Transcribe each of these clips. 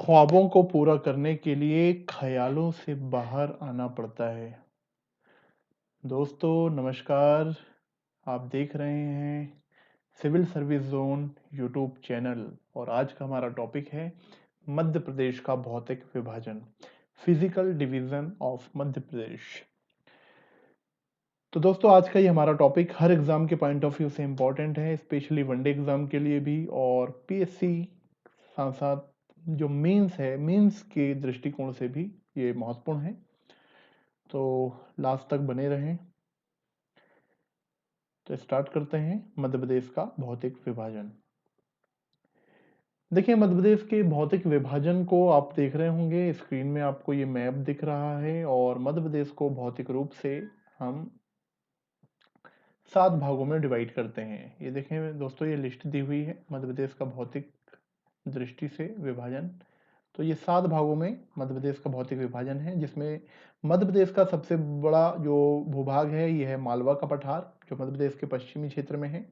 ख्वाबों को पूरा करने के लिए ख़यालों से बाहर आना पड़ता है। दोस्तों नमस्कार, आप देख रहे हैं Civil Service Zone YouTube channel और आज का हमारा टॉपिक है मध्य प्रदेश का भौतिक विभाजन, physical division of Madhya Pradesh. तो दोस्तों आज का ये हमारा टॉपिक हर एग्ज़ाम के पॉइंट ऑफ व्यू से इम्पोर्टेंट है, स्पेशली वनडे एग्ज़ाम के लिए भी और पीएससी साथ-साथ जो मेंस है, मेंस के दृष्टिकोण से भी ये महत्वपूर्ण है। तो लास्ट तक बने रहें। तो स्टार्ट करते हैं मध्य प्रदेश का भौतिक विभाजन। देखिए मध्य प्रदेश के भौतिक विभाजन को आप देख रहे होंगे, स्क्रीन में आपको ये मैप दिख रहा है और मध्य प्रदेश को भौतिक रूप से हम 7 भागों में डिवाइड करते हैं। ये देखें दोस्तों, ये लिस्ट दी हुई है मध्य प्रदेश का भौतिक दृष्टि से विभाजन। तो ये 7 भागों में मध्य प्रदेश का भौतिक विभाजन है, जिसमें मध्य प्रदेश का सबसे बड़ा जो भूभाग है ये है मालवा का पठार, जो मध्य प्रदेश के पश्चिमी क्षेत्र में है।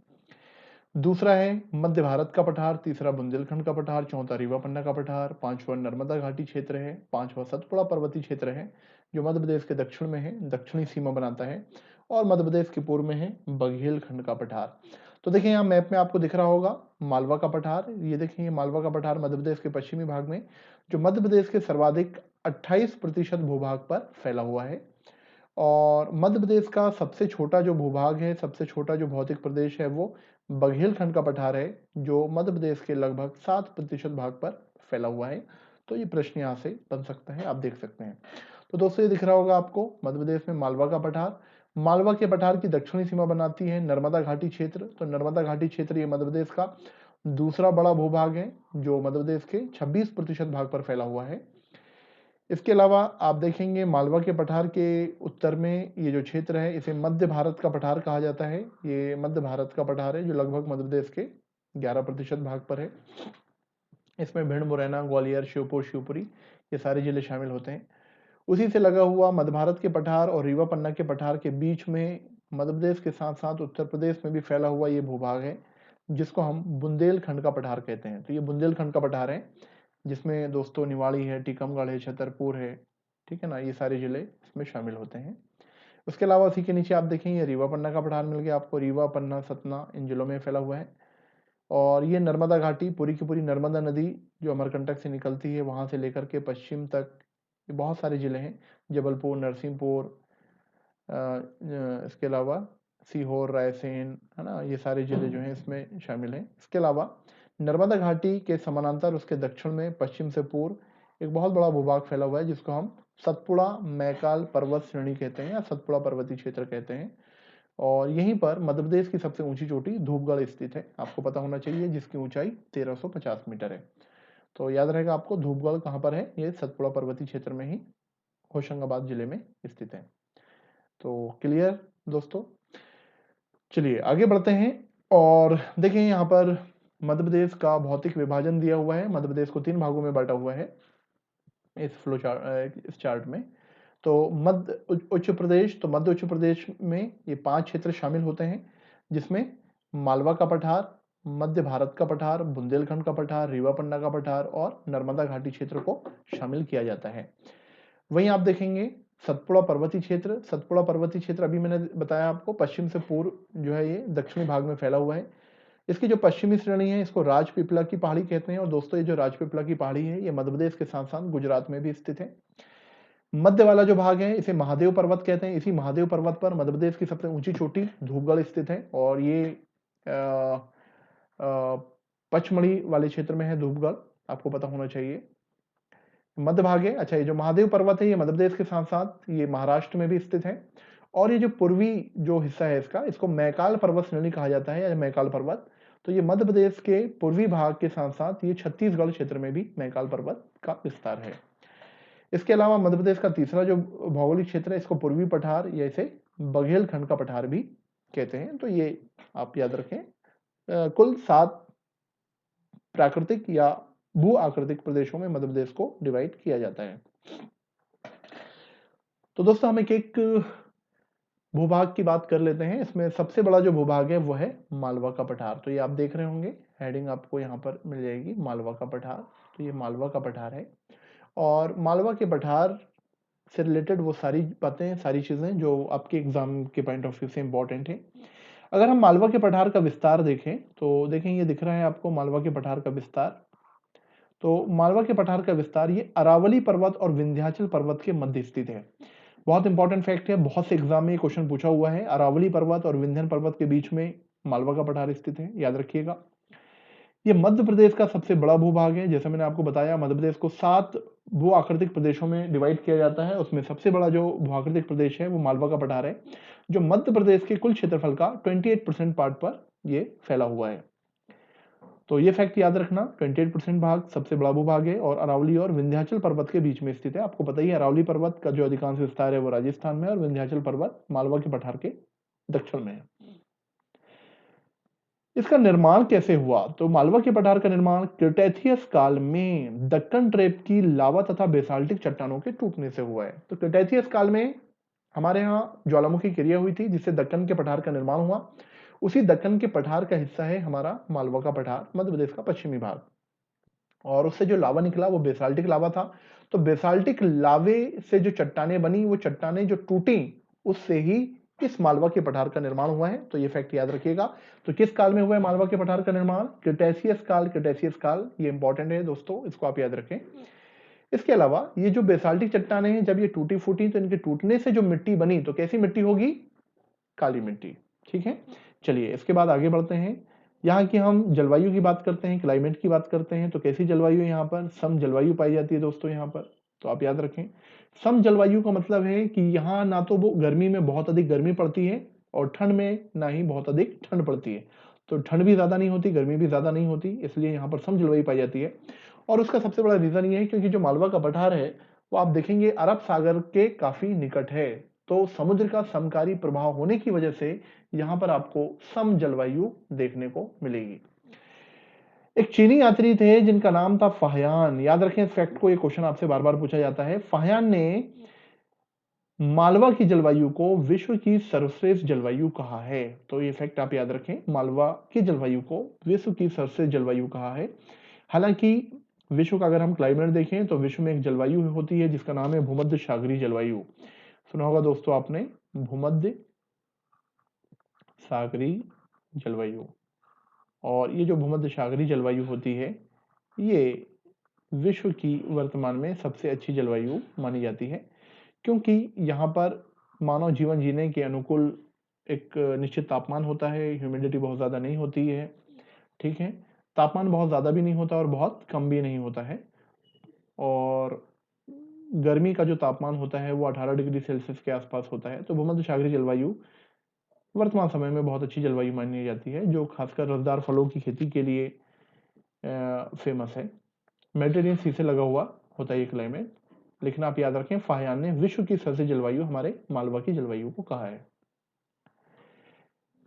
दूसरा है मध्य भारत का पठार, तीसरा बुंदेलखंड का पठार, चौथा रीवा पन्ना का पठार, पांचवा नर्मदा घाटी क्षेत्र है, पांचवा सतपुड़ा पर्वतीय क्षेत्र है जो मध्य प्रदेश के दक्षिण में है, दक्षिणी सीमा बनाता है, और मध्य प्रदेश के पूर्व में है बघेलखंड का पठार। तो देखिए यहाँ मैप में आपको दिख रहा होगा मालवा का पठार। ये देखिए ये मालवा का पठार मध्य प्रदेश के पश्चिमी भाग में, जो मध्य प्रदेश के सर्वाधिक 28% भूभाग पर फैला हुआ है। और मध्य प्रदेश का सबसे छोटा जो भूभाग है, सबसे छोटा जो भौतिक प्रदेश है वो बघेलखंड का पठार है, जो मध्य प्रदेश के लगभग 7% भाग पर फैला हुआ है। तो ये प्रश्न यहाँ से बन सकता है, आप देख सकते हैं। तो दोस्तों ये दिख रहा होगा आपको मध्य प्रदेश में मालवा का पठार। मालवा के पठार की दक्षिणी सीमा बनाती है नर्मदा घाटी क्षेत्र। तो नर्मदा घाटी क्षेत्र ये मध्य प्रदेश का दूसरा बड़ा भूभाग है, जो मध्य प्रदेश के 26% भाग पर फैला हुआ है। इसके अलावा आप देखेंगे मालवा के पठार के उत्तर में ये जो क्षेत्र है इसे मध्य भारत का पठार कहा जाता है। ये मध्य भारत का पठार है जो लगभग मध्य प्रदेश के 11% भाग पर है। इसमें भिंड, मुरैना, ग्वालियर, श्योपुर, शिवपुरी ये सारे जिले शामिल होते हैं। उसी से लगा हुआ मध्य भारत के पठार और रीवा पन्ना के पठार के बीच में मध्य प्रदेश के साथ साथ उत्तर प्रदेश में भी फैला हुआ ये भूभाग है, जिसको हम बुंदेलखंड का पठार कहते हैं। तो ये बुंदेलखंड का पठार है, जिसमें दोस्तों निवाड़ी है, टीकमगढ़ है, छतरपुर है, ठीक है ना, ये सारे जिले इसमें शामिल होते हैं। उसके अलावा उसी के नीचे आप देखेंगे रीवा पन्ना का पठार मिल गया आपको। रीवा, पन्ना, सतना इन जिलों में फैला हुआ है। और ये नर्मदा घाटी पूरी की पूरी नर्मदा नदी जो अमरकंटक से निकलती है वहां से लेकर के पश्चिम तक ये बहुत सारे जिले हैं, जबलपुर, नरसिंहपुर, इसके अलावा सीहोर, रायसेन, है ना, ये सारे जिले जो हैं इसमें शामिल हैं। इसके अलावा नर्मदा घाटी के समानांतर उसके दक्षिण में पश्चिम से पूर्व एक बहुत बड़ा भूभाग फैला हुआ है, जिसको हम सतपुड़ा मैकाल पर्वत श्रेणी कहते हैं या सतपुड़ा पर्वतीय क्षेत्र कहते हैं। और यहीं पर मध्य प्रदेश की सबसे ऊंची चोटी धूपगढ़ स्थित है, आपको पता होना चाहिए, जिसकी ऊंचाई 1350 मीटर है। तो याद रहेगा आपको धूपगढ़ कहाँ पर है, ये सतपुड़ा पर्वतीय क्षेत्र में ही होशंगाबाद जिले में स्थित है। तो क्लियर दोस्तों, चलिए आगे बढ़ते हैं और देखें यहाँ पर मध्य प्रदेश का भौतिक विभाजन दिया हुआ है। मध्य प्रदेश को 3 भागों में बांटा हुआ है इस फ्लो चार्ट, इस चार्ट में। तो मध्य उच्च प्रदेश, तो मध्य उच्च प्रदेश में ये 5 क्षेत्र शामिल होते हैं, जिसमें मालवा का पठार, मध्य भारत का पठार, बुंदेलखंड का पठार, रीवा पन्ना का पठार और नर्मदा घाटी क्षेत्र को शामिल किया जाता है। वहीं आप देखेंगे सतपुड़ा पर्वतीय क्षेत्र। सतपुड़ा पर्वतीय क्षेत्र अभी मैंने बताया आपको पश्चिम से पूर्व जो है ये दक्षिणी भाग में फैला हुआ है। इसकी जो पश्चिमी श्रेणी है इसको राजपीपला की पहाड़ी कहते हैं। और दोस्तों ये जो राजपीपला की पहाड़ी है ये मध्य प्रदेश के साथ साथ गुजरात में भी स्थित है। मध्य वाला जो भाग है इसे महादेव पर्वत कहते हैं। इसी महादेव पर्वत पर मध्य प्रदेश की सबसे ऊंची चोटी धूपगढ़ स्थित है और ये पचमढ़ी वाले क्षेत्र में है धूपगढ़, आपको पता होना चाहिए। मध्य भाग है, अच्छा, ये जो महादेव पर्वत है ये मध्य प्रदेश के साथ साथ ये महाराष्ट्र में भी स्थित है। और ये जो पूर्वी जो हिस्सा है इसका, इसको मैकाल पर्वत श्रेणी कहा जाता है या मैकाल पर्वत। तो ये मध्य प्रदेश के पूर्वी भाग के साथ साथ ये छत्तीसगढ़ क्षेत्र में भी मैकाल पर्वत का विस्तार है। इसके अलावा मध्य प्रदेश का तीसरा जो भौगोलिक क्षेत्र है इसको पूर्वी पठार या इसे बघेलखंड का पठार भी कहते हैं। तो ये आप याद रखें, कुल 7 प्राकृतिक या भू आकृतिक प्रदेशों में मध्य प्रदेश को डिवाइड किया जाता है। तो दोस्तों हम एक एक भूभाग की बात कर लेते हैं। इसमें सबसे बड़ा जो भूभाग है वो है मालवा का पठार। तो ये आप देख रहे होंगे हेडिंग आपको यहाँ पर मिल जाएगी, मालवा का पठार। तो ये मालवा का पठार है और मालवा के पठार से रिलेटेड वो सारी बातें, सारी चीज़ें जो आपके एग्जाम के पॉइंट ऑफ व्यू से इंपॉर्टेंट है। अगर हम मालवा के पठार का विस्तार देखें तो देखें ये दिख रहा है आपको मालवा के पठार का विस्तार। तो मालवा के पठार का विस्तार ये अरावली पर्वत और विंध्याचल पर्वत के मध्य स्थित है। बहुत इंपॉर्टेंट फैक्ट है, बहुत से एग्जाम में ये क्वेश्चन पूछा हुआ है। अरावली पर्वत और विंध्य पर्वत के बीच में मालवा का पठार स्थित है, याद रखिएगा। ये मध्य प्रदेश का सबसे बड़ा भूभाग है। जैसे मैंने आपको बताया, मध्य प्रदेश को 7 भू आकृतिक प्रदेशों में डिवाइड किया जाता है। उसमें सबसे बड़ा जो भू आकृतिक प्रदेश है वो मालवा का पठार है, जो मध्य प्रदेश के कुल क्षेत्रफल का 28% पार्ट पर ये फैला हुआ है। तो ये फैक्ट याद रखना, 28% भाग सबसे बड़ा भूभाग है और अरावली और विंध्याचल पर्वत के बीच में स्थित है। आपको पता ही है अरावली पर्वत का जो अधिकांश विस्तार है वो राजस्थान में और विंध्याचल पर्वत मालवा के पठार के दक्षिण में है। इसका निर्माण कैसे हुआ? तो मालवा के पठार का निर्माण क्रिटेशियस काल में दक्कन ट्रेप की लावा तथा बेसाल्टिक चट्टानों के टूटने से हुआ है। तो क्रिटेशियस काल में हमारे यहाँ ज्वालामुखी क्रिया हुई थी जिससे दक्कन के पठार का निर्माण हुआ। उसी दक्कन के पठार का हिस्सा है हमारा मालवा का पठार, मध्य प्रदेश का पश्चिमी भाग। और उससे जो लावा निकला वो बेसाल्टिक लावा था। तो बेसाल्टिक लावे से जो चट्टानें बनी, वो चट्टानें जो टूटी, उससे ही इस मालवा के पठार का निर्माण हुआ है। तो ये फैक्ट याद रखिएगा। तो किस काल में हुआ है मालवा के पठार का निर्माण? क्रिटेशियस काल। क्रिटेशियस काल ये इंपॉर्टेंट है दोस्तों, इसको आप याद रखें। इसके अलावा ये जो बेसाल्टिक चट्टानें हैं, जब ये टूटी फूटी तो इनके टूटने से जो मिट्टी बनी, तो कैसी मिट्टी होगी? काली मिट्टी। ठीक है, चलिए इसके बाद आगे बढ़ते हैं। यहाँ की हम जलवायु की बात करते हैं, क्लाइमेट की बात करते हैं। तो कैसी जलवायु है यहाँ पर? सम जलवायु पाई जाती है दोस्तों यहाँ पर। तो आप याद रखें, सम जलवायु का मतलब है कि यहाँ ना तो वो गर्मी में बहुत अधिक गर्मी पड़ती है और ठंड में ना ही बहुत अधिक ठंड पड़ती है। तो ठंड भी ज्यादा नहीं होती, गर्मी भी ज्यादा नहीं होती, इसलिए यहाँ पर सम जलवायु पाई जाती है। और उसका सबसे बड़ा रीजन ये है क्योंकि जो मालवा का पठार है वो आप देखेंगे अरब सागर के काफी निकट है। तो समुद्र का समकारी प्रभाव होने की वजह से यहां पर आपको सम जलवायु देखने को मिलेगी। एक चीनी यात्री थे जिनका नाम था फाहियान। याद रखें इस फैक्ट को, ये क्वेश्चन आपसे बार बार पूछा जाता है। फाहियान ने मालवा की जलवायु को विश्व की सर्वश्रेष्ठ जलवायु कहा है। तो ये फैक्ट आप याद रखें, मालवा की जलवायु को विश्व की सर्वश्रेष्ठ जलवायु कहा है। हालांकि विश्व का अगर हम क्लाइमेट देखें तो विश्व में एक जलवायु होती है जिसका नाम है भूमध्य सागरीय जलवायु। सुना होगा दोस्तों आपने, भूमध्य सागरीय जलवायु। और ये जो भूमध्य सागरीय जलवायु होती है ये विश्व की वर्तमान में सबसे अच्छी जलवायु मानी जाती है, क्योंकि यहाँ पर मानव जीवन जीने के अनुकूल एक निश्चित तापमान होता है, ह्यूमिडिटी बहुत ज़्यादा नहीं होती है। ठीक है, तापमान बहुत ज़्यादा भी नहीं होता और बहुत कम भी नहीं होता है। और गर्मी का जो तापमान होता है वो 18 डिग्री सेल्सियस के आसपास होता है। तो भूमध्य सागरीय जलवायु वर्तमान समय में बहुत अच्छी जलवायु मानी जाती है, जो खासकर रसदार फलों की खेती के लिए फेमस है। मेडिटेरियन सी से लगा हुआ होता है ये क्लाइमेट। लेकिन आप याद रखें, फाहियान ने विश्व की सबसे जलवायु हमारे मालवा की जलवायु को कहा है।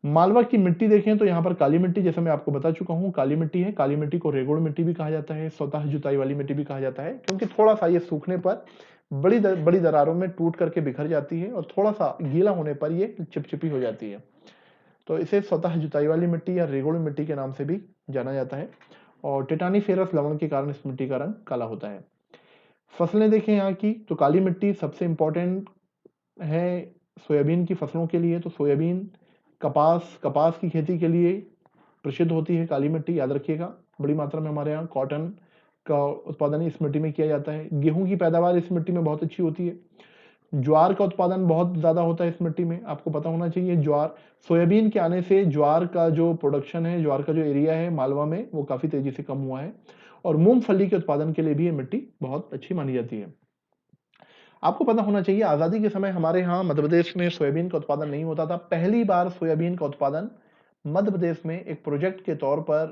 मालवा की मिट्टी देखें तो यहाँ पर काली मिट्टी, जैसे मैं आपको बता चुका हूँ, काली मिट्टी है। काली मिट्टी को रेगुड़ मिट्टी भी कहा जाता है, स्वतः जुताई वाली मिट्टी भी कहा जाता है, क्योंकि थोड़ा सा ये सूखने पर बड़ी दरारों में टूट करके बिखर जाती है और थोड़ा सा गीला होने पर ये चिपचिपी हो जाती है। तो इसे स्वतः जुताई वाली मिट्टी या रेगुड़ मिट्टी के नाम से भी जाना जाता है। और टिटानीफेरस लवण के कारण इस मिट्टी का रंग काला होता है। फसलें देखें यहाँ की, तो काली मिट्टी सबसे इंपॉर्टेंट है सोयाबीन की फसलों के लिए। तो सोयाबीन, कपास की खेती के लिए प्रसिद्ध होती है काली मिट्टी, याद रखिएगा। बड़ी मात्रा में हमारे यहाँ कॉटन का उत्पादन इस मिट्टी में किया जाता है। गेहूं की पैदावार इस मिट्टी में बहुत अच्छी होती है। ज्वार का उत्पादन बहुत ज्यादा होता है इस मिट्टी में, आपको पता होना चाहिए। ज्वार, सोयाबीन के आने से ज्वार का जो प्रोडक्शन है, ज्वार का जो एरिया है मालवा में, वो काफी तेजी से कम हुआ है। और मूंगफली के उत्पादन के लिए भी ये मिट्टी बहुत अच्छी मानी जाती है। आपको पता होना चाहिए, आजादी के समय हमारे यहाँ मध्य प्रदेश में सोयाबीन का उत्पादन नहीं होता था। पहली बार सोयाबीन का उत्पादन मध्य प्रदेश में एक प्रोजेक्ट के तौर पर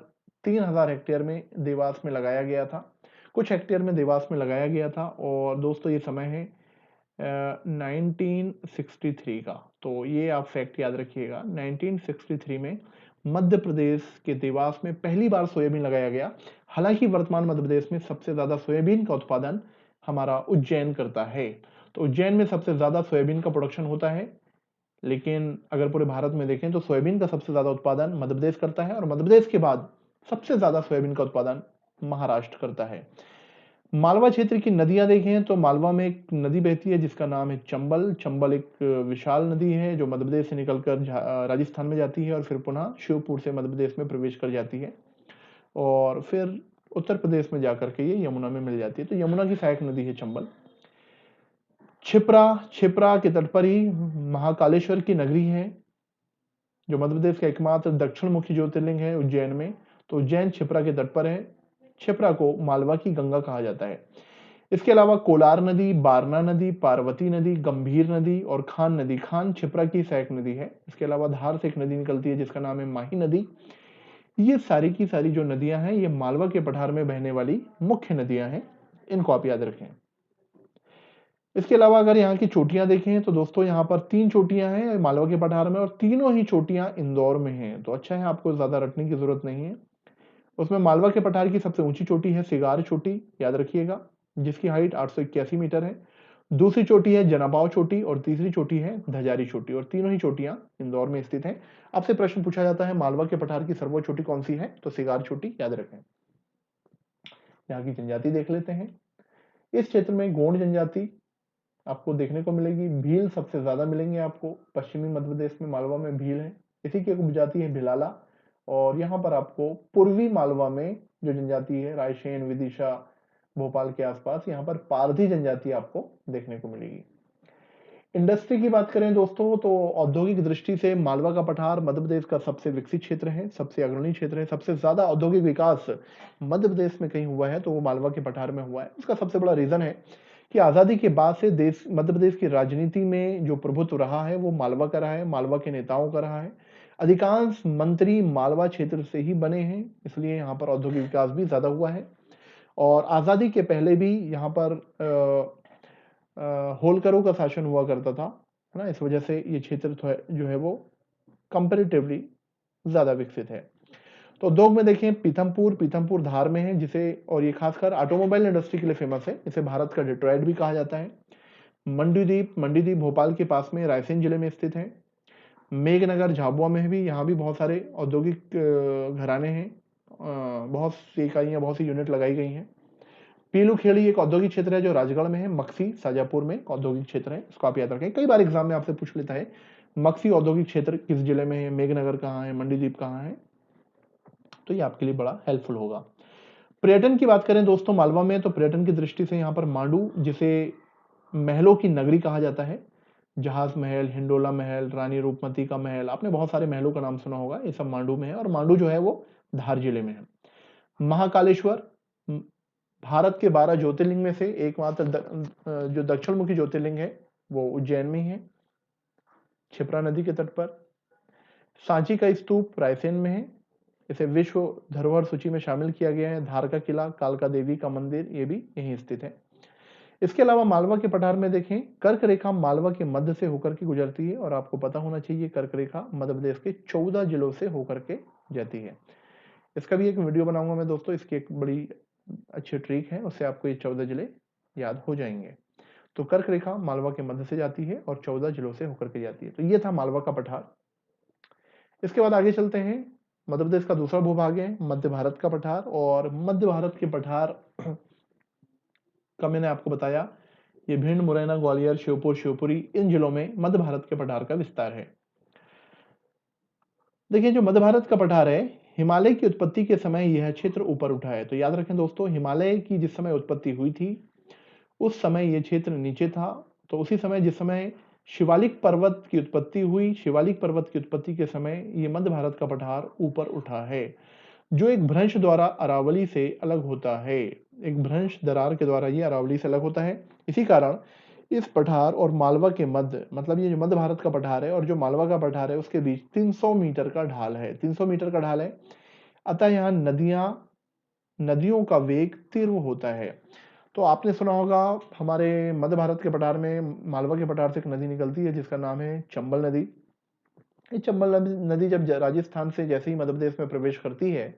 3000 हेक्टेयर में देवास में लगाया गया था। कुछ हेक्टेयर में देवास में लगाया गया था। और दोस्तों ये समय है 1963 का। तो ये आप फैक्ट याद रखिएगा, 1963 में मध्य प्रदेश के देवास में पहली बार सोयाबीन लगाया गया। हालांकि वर्तमान मध्य प्रदेश में सबसे ज्यादा सोयाबीन का उत्पादन हमारा उज्जैन करता है। तो उज्जैन में सबसे ज्यादा सोयाबीन का प्रोडक्शन होता है। लेकिन अगर पूरे भारत में देखें तो सोयाबीन का सबसे ज्यादा उत्पादन मध्य प्रदेश करता है और मध्य प्रदेश के बाद सबसे ज्यादा सोयाबीन का उत्पादन महाराष्ट्र करता है। मालवा क्षेत्र की नदियां देखें तो मालवा में एक नदी बहती है जिसका नाम है चंबल। चंबल एक विशाल नदी है जो मध्य प्रदेश से निकलकर राजस्थान में जाती है और फिर पुनः शिवपुर से मध्य प्रदेश में प्रवेश कर जाती है और फिर उत्तर प्रदेश में जाकर के ये यमुना में मिल जाती है। तो यमुना की सहायक नदी है चंबल। छिप्रा के तट पर ही महाकालेश्वर की नगरी है जो मध्य प्रदेश का एकमात्र दक्षिण मुखी ज्योतिर्लिंग है उज्जैन में। तो उज्जैन छिप्रा के तट पर है। छिप्रा को मालवा की गंगा कहा जाता है। इसके अलावा कोलार नदी, बारना नदी, पार्वती नदी, गंभीर नदी और खान नदी। खान छिप्रा की सहायक नदी है। इसके अलावा धार से एक नदी निकलती है जिसका नाम है माही नदी। ये सारी की सारी जो नदियां हैं ये मालवा के पठार में बहने वाली मुख्य नदियां हैं। इनको आप याद रखें। इसके अलावा अगर यहाँ की चोटियां देखें तो दोस्तों यहाँ पर 3 चोटियां हैं मालवा के पठार में और तीनों ही चोटियां इंदौर में हैं। तो अच्छा है, आपको ज्यादा रटने की जरूरत नहीं है। उसमें मालवा के पठार की सबसे ऊंची चोटी है सिगार चोटी, याद रखिएगा, जिसकी हाइट 881 मीटर है। दूसरी चोटी है जनाबाव चोटी और तीसरी चोटी है धजारी चोटी और तीनों ही चोटियां इंदौर में स्थित हैं। आपसे प्रश्न पूछा जाता है मालवा के पठार की सर्वोच्च चोटी कौन सी है, तो सिगार चोटी याद रखें। यहाँ की जनजाति देख लेते हैं। इस क्षेत्र में गोंड जनजाति आपको देखने को मिलेगी। भील सबसे ज्यादा मिलेंगे आपको। पश्चिमी मध्य प्रदेश में मालवा में भील है। इसी की एक उपजाति है भिलाला। और यहाँ पर आपको पूर्वी मालवा में जो जनजाति है रायसेन, विदिशा, भोपाल के आसपास, यहाँ पर पारधी जनजाति आपको देखने को मिलेगी। इंडस्ट्री की बात करें दोस्तों तो औद्योगिक दृष्टि से मालवा का पठार मध्य प्रदेश का सबसे विकसित क्षेत्र है, सबसे अग्रणी क्षेत्र है। सबसे ज्यादा औद्योगिक विकास मध्य प्रदेश में कहीं हुआ है तो वो मालवा के पठार में हुआ है। उसका सबसे बड़ा रीजन है कि आजादी के बाद से देश मध्य प्रदेश की राजनीति में जो प्रभुत्व रहा है वो मालवा का रहा है, मालवा के नेताओं का रहा है। अधिकांश मंत्री मालवा क्षेत्र से ही बने हैं, इसलिए यहाँ पर औद्योगिक विकास भी ज्यादा हुआ है। और आजादी के पहले भी यहाँ पर होलकरों का शासन हुआ करता था, है ना। इस वजह से ये क्षेत्र जो है वो कंपेरेटिवली ज्यादा विकसित है। तो उद्योग में देखें पीथमपुर धार में है, जिसे और ये खासकर ऑटोमोबाइल इंडस्ट्री के लिए फेमस है। इसे भारत का डिट्रॉइट भी कहा जाता है। मंडीदीप भोपाल के पास में रायसेन जिले में स्थित है। मेघनगर झाबुआ में भी, यहाँ भी बहुत सारे औद्योगिक घराने हैं। बहुत सी इकाइयां, बहुत सी यूनिट लगाई गई हैं। पीलूखेड़ी एक औद्योगिक क्षेत्र है जो राजगढ़ में है। मक्सी शाजापुर में औद्योगिक क्षेत्र है, इसको आप याद रखें। कई बार एग्जाम में आपसे पूछ लेता है मक्सी औद्योगिक क्षेत्र किस जिले में है, मेघनगर कहाँ है, मंडीदीप कहाँ है, तो ये आपके लिए बड़ा हेल्पफुल होगा। पर्यटन की बात करें दोस्तों मालवा में, तो पर्यटन की दृष्टि से यहाँ पर मांडू, जिसे महलों की नगरी कहा जाता है, जहाज महल, हिंडोला महल, रानी रूपमती का महल, आपने बहुत सारे महलों का नाम सुना होगा, ये सब मांडू में है। और मांडू जो है वो धार जिले में है। महाकालेश्वर भारत के 12 ज्योतिर्लिंग में से एकमात्र जो दक्षिण मुखी ज्योतिर्लिंग है वो उज्जैन में ही है, क्षिप्रा नदी के तट पर। सांची का स्तूप रायसेन में है, इसे विश्व धरोहर सूची में शामिल किया गया है। धार का किला, कालका देवी का मंदिर, ये भी यहीं स्थित है। इसके अलावा मालवा के पठार में देखें, कर्क रेखा मालवा के मध्य से होकर के गुजरती है और आपको पता होना चाहिए कर्क रेखा मध्य प्रदेश के 14 जिलों से होकर के जाती है। इसका भी एक वीडियो बनाऊंगा मैं दोस्तों, इसकी एक बड़ी अच्छी ट्रिक है, उससे आपको ये 14 जिले याद हो जाएंगे। तो कर्क रेखा मालवा के मध्य से जाती है और 14 जिलों से होकर के जाती है। तो ये था मालवा का पठार। इसके बाद आगे चलते हैं। मध्य प्रदेश का दूसरा भूभाग है मध्य भारत का पठार, और मध्य भारत के पठार का मैंने आपको बताया ये भिंड, मुरैना, ग्वालियर, श्योपुर, शिवपुरी, इन जिलों में मध्य भारत के पठार का विस्तार है। देखिए जो मध्य भारत का पठार है, हिमालय की उत्पत्ति के समय यह क्षेत्र ऊपर उठा है। तो याद रखें दोस्तों, हिमालय की जिस समय उत्पत्ति हुई थी उस समय यह क्षेत्र नीचे था। तो उसी समय जिस समय शिवालिक पर्वत की उत्पत्ति हुई, शिवालिक पर्वत की उत्पत्ति के समय ये मध्य भारत का पठार ऊपर उठा है, जो एक भ्रंश द्वारा अरावली से अलग होता है। एक भ्रंश दरार के द्वारा ये अरावली से अलग होता है। इसी कारण इस पठार और मालवा के मध्य, मतलब ये जो मध्य भारत का पठार है और जो मालवा का पठार है, उसके बीच 300 मीटर का ढाल है। 300 मीटर का ढाल है। अतः यहाँ नदियों का वेग तीव्र होता है। तो आपने सुना होगा हमारे मध्य भारत के पठार में, मालवा के पठार से एक नदी निकलती है जिसका नाम है चंबल नदी। ये चंबल नदी जब राजस्थान से जैसे ही मध्य प्रदेश में प्रवेश करती है,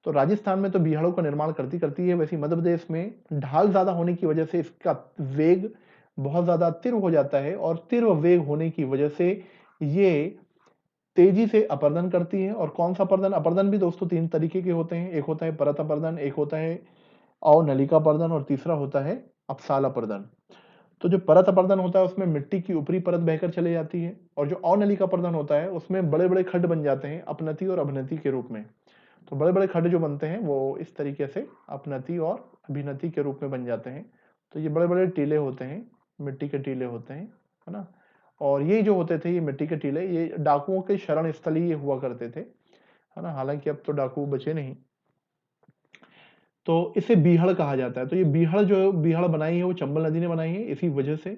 तो राजस्थान में तो बिहाड़ों का निर्माण करती करती है, वैसे ही मध्य प्रदेश में ढाल ज्यादा होने की वजह से इसका वेग बहुत ज्यादा तीव्र हो जाता है। और तीव्र वेग होने की वजह से ये तेजी से अपर्दन करती है। और कौन सा अपर्दन? अपर्दन भी दोस्तों 3 तरीके के होते हैं, एक होता है परत अपर्दन, एक होता है अवनलिका अपर्दन और तीसरा होता है अपसाल अपर्दन। तो जो परत अपर्दन होता है उसमें मिट्टी की ऊपरी परत बहकर चली जाती है, और जो अवनलिका अपर्दन होता है उसमें बड़े-बड़े खड्ड बन जाते हैं अपनति और अभिनति के रूप में। तो बड़े-बड़े खड्ड जो बनते हैं वो इस तरीके से अपनति और अभिनति के रूप में बन जाते हैं। तो ये बड़े-बड़े टीले होते हैं, मिट्टी के टीले होते हैं, है ना? और ये जो होते थे ये मिट्टी के टीले, ये डाकुओं के शरण स्थल ही ये हुआ करते थे, है ना? हालाँकि अब तो डाकू बचे नहीं। तो इसे बीहड़ कहा जाता है। तो ये बीहड़ जो बीहड़ बनाई है वो चंबल नदी ने बनाई है इसी वजह से।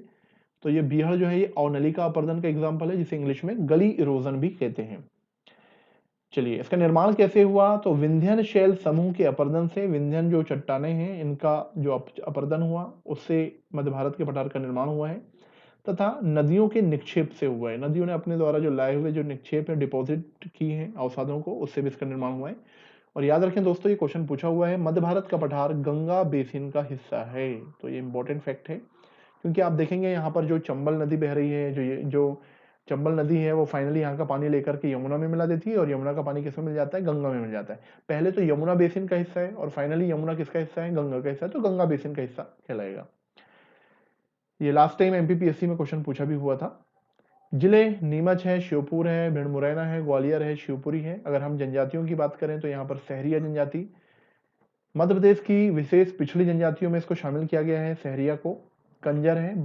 तो ये बीहड़ जो है ये अवनलिका अपर्दन का एग्जाम्पल है, जिसे इंग्लिश में गली इरोजन भी कहते हैं। चलिए, इसका निर्माण कैसे हुआ? तो विंध्यन शैल समूह के अपर्दन से, विंध्यन जो चट्टाने हैं इनका जो अपर्दन हुआ उससे मध्य भारत के पठार का निर्माण हुआ है, तथा नदियों के निक्षेप से हुआ है। नदियों ने अपने द्वारा जो लाए हुए जो निक्षेप है, डिपॉजिट की है अवसादों को, उससे भी इसका निर्माण हुआ है। और याद रखें दोस्तों, ये क्वेश्चन पूछा हुआ है, मध्य भारत का पठार गंगा बेसिन का हिस्सा है। तो ये इंपॉर्टेंट फैक्ट है, क्योंकि आप देखेंगे यहाँ पर जो चंबल नदी बह रही है, जो चंबल नदी है वो फाइनली यहाँ का पानी लेकर के यमुना में मिला देती है, और यमुना का पानी किसमें मिल जाता है? गंगा में मिल जाता है। पहले तो यमुना बेसिन का हिस्सा है और फाइनली यमुना किसका हिस्सा है? गंगा का हिस्सा है, तो गंगा बेसिन का हिस्सा कहलाएगा। ये लास्ट टाइम एमपीपीएससी में क्वेश्चन पूछा भी हुआ था। जिले नीमच है, श्योपुर है, भिंड मुरैना है, ग्वालियर है, शिवपुरी है। अगर हम जनजातियों की बात करें तो यहाँ पर सहरिया जनजाति, मध्य प्रदेश की विशेष पिछड़ी जनजातियों में इसको शामिल किया गया है सहरिया को। कंजर है,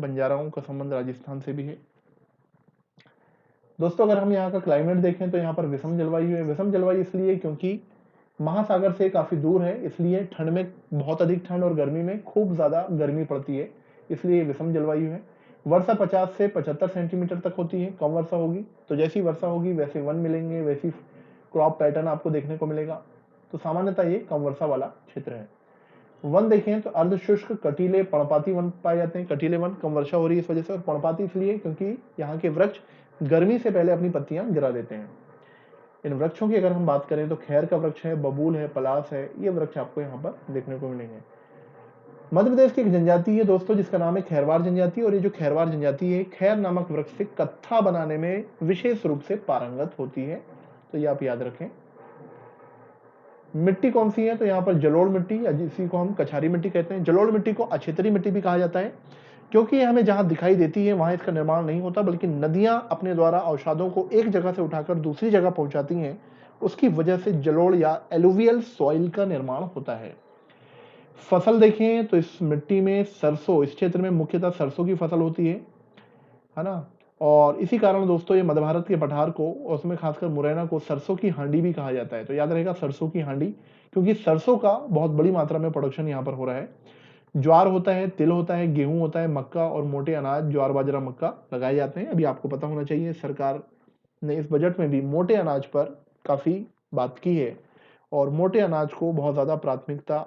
बंजाराओं का संबंध राजस्थान से भी है। दोस्तों, अगर हम यहाँ का क्लाइमेट देखें तो यहाँ पर विषम जलवायु है। विषम जलवायु इसलिए क्योंकि महासागर से काफी दूर है, इसलिए ठंड में बहुत अधिक ठंड और गर्मी में खूब ज्यादा गर्मी पड़ती है, इसलिए विषम जलवायु है। वर्षा 50 से 75 सेंटीमीटर तक होती है, कम वर्षा होगी। तो जैसी वर्षा होगी वैसे वन मिलेंगे, वैसी क्रॉप पैटर्न आपको देखने को मिलेगा। तो सामान्यतः ये कम वर्षा वाला क्षेत्र है। वन देखें तो अर्धशुष्क कटीले पर्णपाती वन पाए जाते हैं। कटीले वन, कम वर्षा हो रही है इस वजह से, और पर्णपाती इसलिए क्योंकि यहाँ के वृक्ष गर्मी से पहले अपनी पत्तियां गिरा देते हैं। इन वृक्षों की अगर हम बात करें तो खैर का वृक्ष है, बबूल है, पलास है, ये वृक्ष आपको यहाँ पर देखने को मिलेंगे। मध्य प्रदेश की एक जनजाति है दोस्तों जिसका नाम है खैरवार जनजाति, और ये जो खैरवार जनजाति है खैर नामक वृक्ष से कत्था बनाने में विशेष रूप से पारंगत होती है। तो ये आप याद रखें। मिट्टी कौन सी है? तो यहाँ पर जलोढ़ मिट्टी, या जिसी को हम कछारी मिट्टी कहते हैं। जलोढ़ मिट्टी को अछेतरी मिट्टी भी कहा जाता है, क्योंकि ये हमें जहां दिखाई देती है वहां इसका निर्माण नहीं होता, बल्कि नदियां अपने द्वारा अवसादों को एक जगह से उठाकर दूसरी जगह पहुंचाती हैं, उसकी वजह से जलोढ़ या एलुवियल सॉइल का निर्माण होता है। फसल देखें तो इस मिट्टी में सरसों, इस क्षेत्र में मुख्यतः सरसों की फसल होती है ना? और इसी कारण दोस्तों ये मध्य भारत के पठार को, और उसमें खासकर मुरैना को, सरसों की हांडी भी कहा जाता है। तो याद रहेगा सरसों की हांडी, क्योंकि सरसों का बहुत बड़ी मात्रा में प्रोडक्शन यहाँ पर हो रहा है। ज्वार होता है, तिल होता है, गेहूं होता है, मक्का और मोटे अनाज, ज्वार बाजरा मक्का लगाए जाते हैं। अभी आपको पता होना चाहिए सरकार ने इस बजट में भी मोटे अनाज पर काफी बात की है, और मोटे अनाज को बहुत ज्यादा प्राथमिकता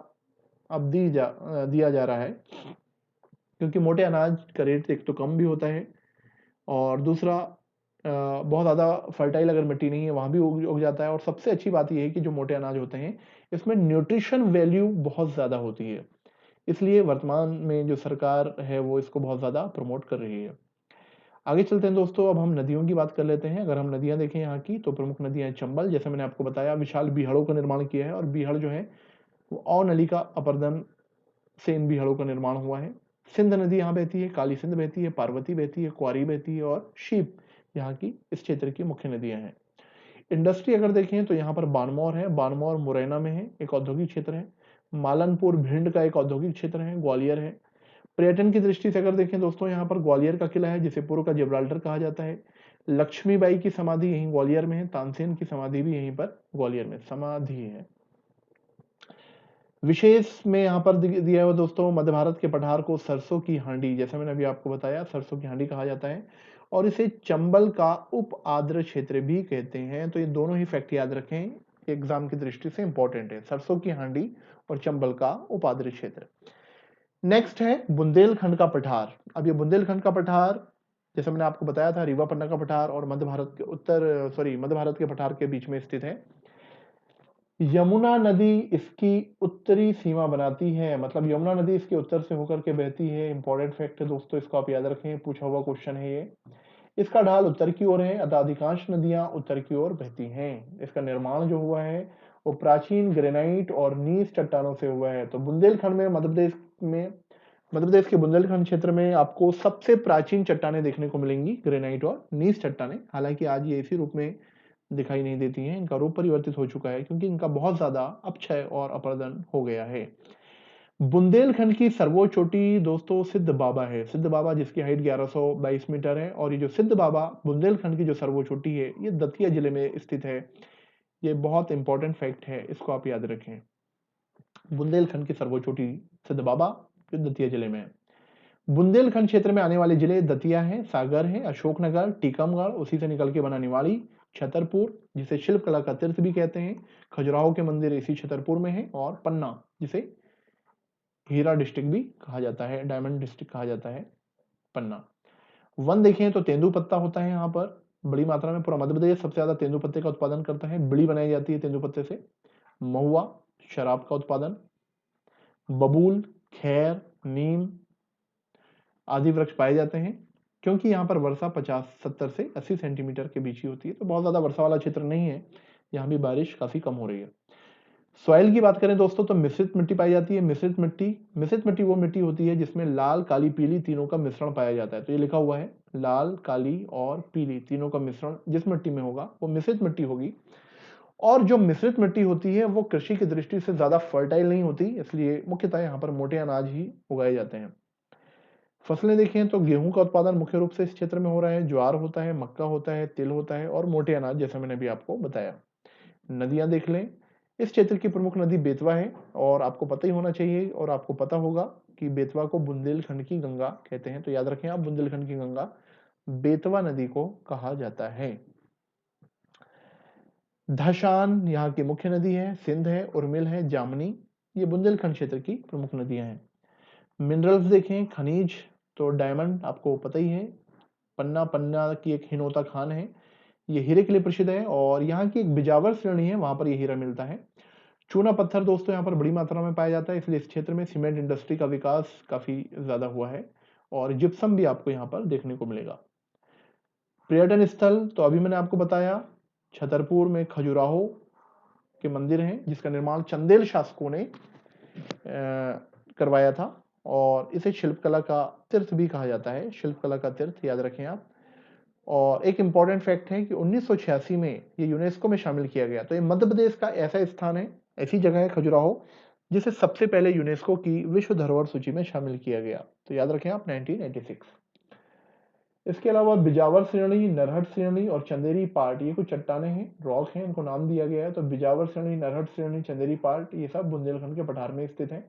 अब दिया जा रहा है, क्योंकि मोटे अनाज का रेट एक तो कम भी होता है, और दूसरा बहुत ज़्यादा फर्टाइल अगर मिट्टी नहीं है वहाँ भी उग जाता है। और सबसे अच्छी बात यह है कि जो मोटे अनाज होते हैं इसमें न्यूट्रिशन वैल्यू बहुत ज़्यादा होती है, इसलिए वर्तमान में जो सरकार है वो इसको बहुत ज़्यादा प्रमोट कर रही है। आगे चलते हैं दोस्तों, अब हम नदियों की बात कर लेते हैं। अगर हम नदियां देखें यहाँ की, तो प्रमुख नदियां हैं चंबल, जैसे मैंने आपको बताया, विशाल बीहड़ों का निर्माण किया है, और बीहड़ जो है वो अवनलिका अपर्दन से इन बीहड़ों का निर्माण हुआ है। सिंध नदी यहाँ बहती है, काली सिंध बहती है, पार्वती बहती है, क्वारी बहती है, और शीप यहाँ की इस क्षेत्र की मुख्य नदियां हैं। इंडस्ट्री अगर देखें तो यहाँ पर बानमौर है, बानमौर मुरैना में है, एक औद्योगिक क्षेत्र है। मालनपुर भिंड का एक औद्योगिक क्षेत्र है। ग्वालियर है। पर्यटन की दृष्टि से अगर देखें दोस्तों, यहाँ पर ग्वालियर का किला है जिसे पूर्व का जिब्राल्टर कहा जाता है। लक्ष्मीबाई की समाधि यहीं ग्वालियर में है। तानसेन की समाधि भी यहीं पर ग्वालियर में समाधि है। विशेष में यहाँ पर दिया हुआ दोस्तों, मध्य भारत के पठार को सरसों की हांडी, जैसा मैंने अभी आपको बताया, सरसों की हांडी कहा जाता है, और इसे चंबल का उप आर्द्र क्षेत्र भी कहते हैं। तो ये दोनों ही फैक्ट याद रखें, एग्जाम की दृष्टि से इंपॉर्टेंट है, सरसों की हांडी और चंबल का उप आर्द्र क्षेत्र। नेक्स्ट है बुंदेलखंड का पठार। अब ये बुंदेलखंड का पठार, जैसे मैंने आपको बताया था, रीवा पन्ना का पठार और मध्य भारत के पठार के बीच में स्थित है। यमुना नदी इसकी उत्तरी सीमा बनाती है, मतलब यमुना नदी इसके उत्तर से होकर के बहती है। इंपॉर्टेंट फैक्ट है दोस्तों, इसको आप याद रखें, पूछा हुआ क्वेश्चन है ये। इसका ढाल उत्तर की ओर है, अतः अधिकांश नदियां उत्तर की ओर बहती हैं। इसका निर्माण जो हुआ है वो प्राचीन ग्रेनाइट और नीस चट्टानों से हुआ है। तो बुंदेलखंड में, मध्य प्रदेश के बुंदेलखंड क्षेत्र में आपको सबसे प्राचीन चट्टानें देखने को मिलेंगी, ग्रेनाइट और नीस चट्टानें। हालांकि आज ये इसी रूप में दिखाई नहीं देती हैं, इनका रूप परिवर्तित हो चुका है क्योंकि इनका बहुत ज्यादा अपक्षय और अपरदन हो गया है। बुंदेलखंड की सर्वोच्च चोटी दोस्तों सिद्ध बाबा है। सिद्ध बाबा जिसकी हाइट 1122 मीटर है, और ये जो सिद्ध बाबा बुंदेलखंड की जो सर्वोच्च चोटी है ये दतिया जिले में स्थित है। ये बहुत इंपॉर्टेंट फैक्ट है, इसको आप याद रखें। बुंदेलखंड की सर्वोच्च चोटी सिद्ध बाबा जो दतिया जिले में है। बुंदेलखंड क्षेत्र में आने वाले जिले दतिया है, सागर है, अशोकनगर, टीकमगढ़, उसी से निकल के बना निवाड़ी, छतरपुर जिसे शिल्पकला का तीर्थ भी कहते हैं, खजुराहो के मंदिर इसी छतरपुर में है, और पन्ना जिसे हीरा डिस्ट्रिक्ट भी कहा जाता है, डायमंड डिस्ट्रिक्ट कहा जाता है पन्ना। वन देखें तो तेंदुपत्ता होता है यहाँ पर बड़ी मात्रा में। पूरा मध्य प्रदेश सबसे ज्यादा तेंदुपत्ते का उत्पादन करता है, बिड़ी बनाई जाती है तेंदुपत्ते से। महुआ, शराब का उत्पादन। बबूल, खैर, नीम आदि वृक्ष पाए जाते हैं। क्योंकि यहाँ पर वर्षा 50-70 से 80 सेंटीमीटर के बीच ही होती है, तो बहुत ज्यादा वर्षा वाला क्षेत्र नहीं है, यहाँ भी बारिश काफी कम हो रही है। सॉइल की बात करें दोस्तों तो मिश्रित मिट्टी पाई जाती है। मिश्रित मिट्टी वो मिट्टी होती है जिसमें लाल, काली, पीली तीनों का मिश्रण पाया जाता है। तो ये लिखा हुआ है, लाल, काली और पीली तीनों का मिश्रण जिस मिट्टी में होगा वो मिश्रित मिट्टी होगी। और जो मिश्रित मिट्टी होती है वो कृषि की दृष्टि से ज्यादा फर्टाइल नहीं होती, इसलिए मुख्यतः यहाँ पर मोटे अनाज ही उगाए जाते हैं। फसलें देखें तो गेहूं का उत्पादन मुख्य रूप से इस क्षेत्र में हो रहा है, ज्वार होता है, मक्का होता है, तिल होता है और मोटे अनाज जैसा मैंने भी आपको बताया। नदियां देख लें, इस क्षेत्र की प्रमुख नदी बेतवा है, और आपको पता ही होना चाहिए और आपको पता होगा कि बेतवा को बुंदेलखंड की गंगा कहते हैं। तो याद रखें आप, बुंदेलखंड की गंगा बेतवा नदी को कहा जाता है। धशान यहाँ की मुख्य नदी है, सिंध है, उर्मिल है, जामनी, ये बुंदेलखंड क्षेत्र की प्रमुख नदियां हैं। मिनरल्स देखें, खनिज तो डायमंड आपको पता ही है, पन्ना, पन्ना की एक हिनोता खान है, ये हीरे के लिए प्रसिद्ध है, और यहाँ की एक बिजावर श्रेणी है, वहां पर ये हीरा मिलता है। चूना पत्थर दोस्तों यहाँ पर बड़ी मात्रा में पाया जाता है, इसलिए इस क्षेत्र में सीमेंट इंडस्ट्री का विकास काफी ज्यादा हुआ है, और जिप्सम भी आपको यहाँ पर देखने को मिलेगा। पर्यटन स्थल तो अभी मैंने आपको बताया, छतरपुर में खजुराहो के मंदिर हैं जिसका निर्माण चंदेल शासकों ने करवाया था, और इसे शिल्पकला का तीर्थ भी कहा जाता है, शिल्पकला का तीर्थ याद रखें आप। और एक इंपॉर्टेंट फैक्ट है कि 1986 में ये यूनेस्को में शामिल किया गया। तो ये मध्य प्रदेश का ऐसा स्थान है, ऐसी जगह है खजुराहो, जिसे सबसे पहले यूनेस्को की विश्व धरोहर सूची में शामिल किया गया। तो याद रखें आप, 1986। इसके अलावा बिजावर श्रेणी, नरहट श्रेणी और चंदेरी पार्ट, ये कुछ चट्टाने हैं, रॉक हैं, इनको नाम दिया गया है। तो बिजावर श्रेणी, नरहट श्रेणी, चंदेरी पार्ट, ये सब बुंदेलखंड के पठार में स्थित है।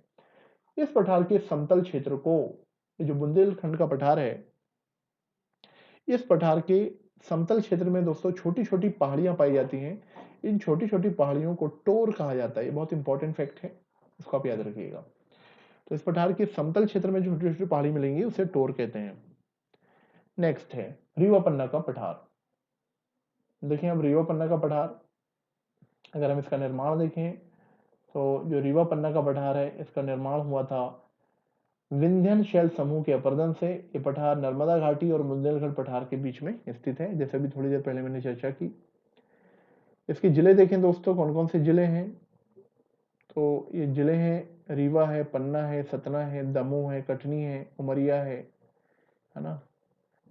इस पठार के समतल क्षेत्र को, ये जो बुंदेलखंड का पठार है, इस पठार के समतल क्षेत्र में दोस्तों छोटी छोटी पहाड़ियां पाई जाती हैं। इन छोटी छोटी पहाड़ियों को टोर कहा जाता है, ये बहुत इंपॉर्टेंट फैक्ट है, इसको आप याद रखिएगा। तो इस पठार के समतल क्षेत्र में जो छोटी छोटी पहाड़ी मिलेंगी उसे टोर कहते हैं। नेक्स्ट है रीवा पन्ना का पठार। देखिए अब रीवा पन्ना का पठार, अगर हम इसका निर्माण देखें तो जो रीवा पन्ना का पठार है इसका निर्माण हुआ था विंध्यन शैल समूह के अपरदन से। ये पठार नर्मदा घाटी और बुंदेलखंड पठार के बीच में स्थित है, जैसे भी थोड़ी देर पहले मैंने चर्चा की। इसके जिले देखें दोस्तों, कौन कौन से जिले हैं, तो ये जिले हैं, रीवा है, पन्ना है, सतना है, दमोह है, कटनी है, उमरिया है ना,